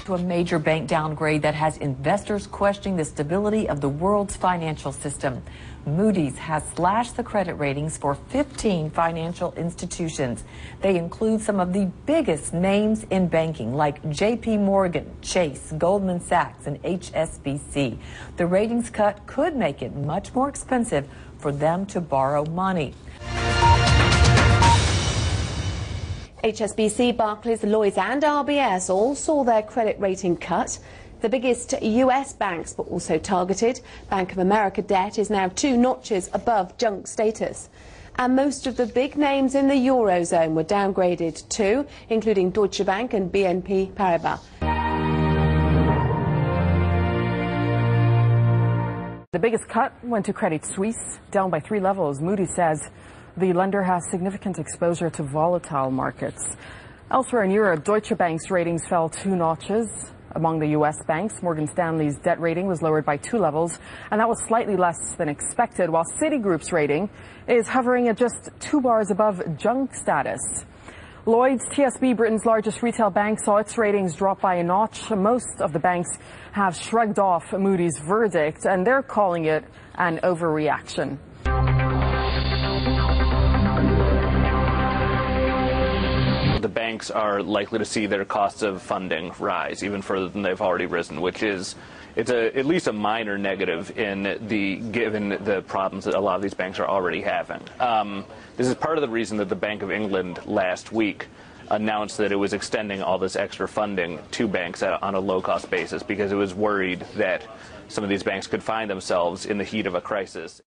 To a major bank downgrade that has investors questioning the stability of the world's financial system. Moody's has slashed the credit ratings for 15 financial institutions. They include some of the biggest names in banking like JP Morgan, Chase, Goldman Sachs, and HSBC. The ratings cut could make it much more expensive for them to borrow money. HSBC, Barclays, Lloyds and RBS all saw their credit rating cut. The biggest US banks were also targeted. Bank of America debt is now 2 notches above junk status. And most of the big names in the Eurozone were downgraded too, including Deutsche Bank and BNP Paribas. The biggest cut went to Credit Suisse, down by 3 levels. Moody's says the lender has significant exposure to volatile markets. Elsewhere in Europe, Deutsche Bank's ratings fell 2 notches. Among the U.S. banks, Morgan Stanley's debt rating was lowered by 2 levels, and that was slightly less than expected, while Citigroup's rating is hovering at just 2 bars above junk status. Lloyds, TSB, Britain's largest retail bank, saw its ratings drop by a notch. Most of the banks have shrugged off Moody's verdict, and they're calling it an overreaction. The banks are likely to see their costs of funding rise even further than they've already risen, which is at least a minor negative given the problems that a lot of these banks are already having. This is part of the reason that the Bank of England last week announced that it was extending all this extra funding to banks on a low-cost basis because it was worried that some of these banks could find themselves in the heat of a crisis.